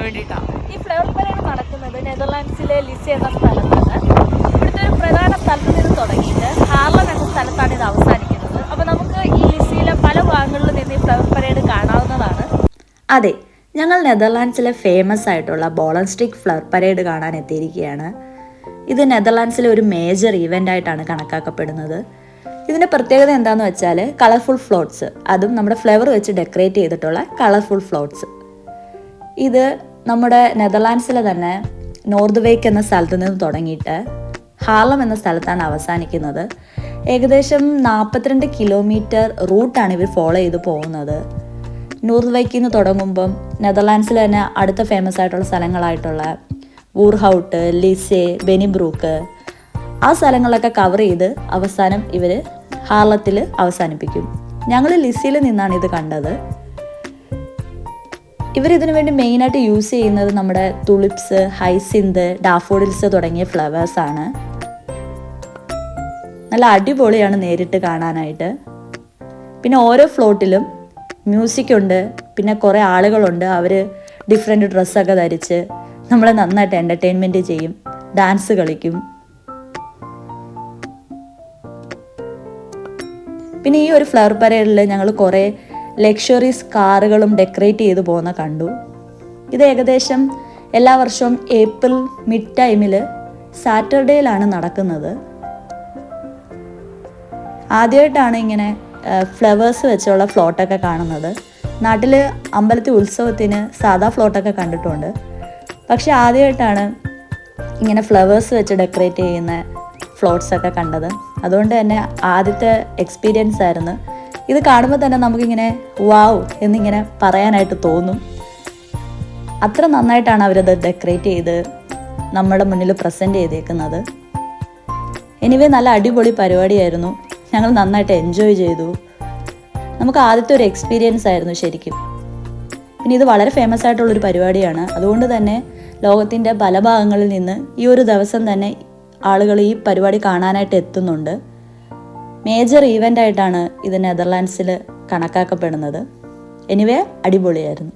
വേണ്ടിയിട്ടാണ്. ഈ flower parade നടക്കുന്നത് നെതർലാൻഡ്സിലെ ലിസി എന്ന സ്ഥലത്താണ്. ഇവിടുത്തെ ഒരു പ്രധാന സ്ഥലത്ത് നിന്ന് തുടങ്ങിയിട്ട് ഹാർലം എന്ന സ്ഥലത്താണ് ഇത് അവസാനിക്കുന്നത്. അപ്പോൾ നമുക്ക് ഈ ലിസിയിലെ പല ഭാഗങ്ങളിൽ നിന്ന് ഈ ഫ്ലവർ പരേഡ് കാണാവുന്നതാണ്. അതെ, ഞങ്ങൾ നെതർലാൻഡ്സിലെ ഫേമസ് ആയിട്ടുള്ള ബോളൻസ്റ്റിക് ഫ്ലവർ പരേഡ് കാണാൻ എത്തിയിരിക്കുകയാണ്. ഇത് നെതർലാൻഡ്സിലെ ഒരു മേജർ ഈവൻ്റ് ആയിട്ടാണ് കണക്കാക്കപ്പെടുന്നത്. ഇതിൻ്റെ പ്രത്യേകത എന്താണെന്ന് വെച്ചാൽ കളർഫുൾ ഫ്ലോട്ട്സ്, അതും നമ്മുടെ ഫ്ലവർ വെച്ച് ഡെക്കറേറ്റ് ചെയ്തിട്ടുള്ള കളർഫുൾ ഫ്ലോട്ട്സ്. ഇത് നമ്മുടെ നെതർലാൻഡ്സിലെ തന്നെ നോർത്ത് വേക്ക് എന്ന സ്ഥലത്ത് നിന്ന് തുടങ്ങിയിട്ട് ഹാർലം എന്ന സ്ഥലത്താണ് അവസാനിക്കുന്നത്. ഏകദേശം 42 കിലോമീറ്റർ റൂട്ടാണ് ഇവർ ഫോളോ ചെയ്ത് പോകുന്നത്. നോർത്ത് വേക്കിൽ നിന്ന് തുടങ്ങുമ്പം നെതർലാൻഡ്സിൽ തന്നെ അടുത്ത ഫേമസ് ആയിട്ടുള്ള സ്ഥലങ്ങളായിട്ടുള്ള വൂർഹൗട്ട്, ലിസെ, ബെനിബ്രൂക്ക്, ആ സ്ഥലങ്ങളൊക്കെ കവർ ചെയ്ത് അവസാനം ഇവർ ഹാർലത്തിൽ അവസാനിപ്പിക്കും. ഞങ്ങൾ ലിസിയിൽ നിന്നാണ് ഇത് കണ്ടത്. ഇവരിതിനു വേണ്ടി മെയിനായിട്ട് യൂസ് ചെയ്യുന്നത് നമ്മുടെ തുളിപ്സ്, ഹൈസിന്ത്, ഡാഫോഡിൽസ് തുടങ്ങിയ ഫ്ലവേഴ്സാണ്. നല്ല അടിപൊളിയാണ് നേരിട്ട് കാണാനായിട്ട്. പിന്നെ ഓരോ ഫ്ലോട്ടിലും മ്യൂസിക് ഉണ്ട്, പിന്നെ കുറേ ആളുകളുണ്ട്. അവർ ഡിഫറെൻറ്റ് ഡ്രസ്സൊക്കെ ധരിച്ച് നമ്മളെ നന്നായിട്ട് എൻ്റർടൈൻമെൻറ്റ് ചെയ്യും, ഡാൻസ് കളിക്കും. പിന്നെ ഈ ഒരു ഫ്ലവർ പരേഡിൽ ഞങ്ങൾ കുറേ ലക്ഷറീസ് കാറുകളും ഡെക്കറേറ്റ് ചെയ്ത് പോകുന്ന കണ്ടു. ഇത് ഏകദേശം എല്ലാ വർഷവും ഏപ്രിൽ മിഡ് ടൈമിൽ സാറ്റർഡേയിലാണ് നടക്കുന്നത്. ആദ്യമായിട്ടാണ് ഇങ്ങനെ ഫ്ലവേഴ്സ് വെച്ചുള്ള ഫ്ലോട്ടൊക്കെ കാണുന്നത്. നാട്ടിൽ അമ്പലത്തിൽ ഉത്സവത്തിന് സാധാ ഫ്ലോട്ടൊക്കെ കണ്ടിട്ടുണ്ട്, പക്ഷെ ആദ്യമായിട്ടാണ് ഇങ്ങനെ ഫ്ലവേഴ്സ് വെച്ച് ഡെക്കറേറ്റ് ചെയ്യുന്ന ഫ്ലോട്ട്സൊക്കെ കണ്ടത്. അതുകൊണ്ട് തന്നെ ആദ്യത്തെ എക്സ്പീരിയൻസ് ആയിരുന്നു. ഇത് കാണുമ്പോൾ തന്നെ നമുക്കിങ്ങനെ വാവ് എന്നിങ്ങനെ പറയാനായിട്ട് തോന്നും. അത്ര നന്നായിട്ടാണ് അവരത് ഡെക്കറേറ്റ് ചെയ്ത് നമ്മുടെ മുന്നിൽ പ്രസൻറ്റ് ചെയ്തേക്കുന്നത്. എനിവേ നല്ല അടിപൊളി പരിപാടിയായിരുന്നു. ഞങ്ങൾ നന്നായിട്ട് എൻജോയ് ചെയ്തു. നമുക്ക് ആദ്യത്തെ ഒരു എക്സ്പീരിയൻസ് ആയിരുന്നു ശരിക്കും. പിന്നെ ഇത് വളരെ ഫേമസ് ആയിട്ടുള്ളൊരു പരിപാടിയാണ്. അതുകൊണ്ട് തന്നെ ലോകത്തിൻ്റെ പല ഭാഗങ്ങളിൽ നിന്ന് ഈ ഒരു ദിവസം തന്നെ ആളുകൾ ഈ പരിപാടി കാണാനായിട്ട് എത്തുന്നുണ്ട്. മേജർ ഈവൻ്റ് ആയിട്ടാണ് ഇത് നെതർലാൻഡ്സിൽ കണക്കാക്കപ്പെടുന്നത്. എനിവേ അടിപൊളിയായിരുന്നു.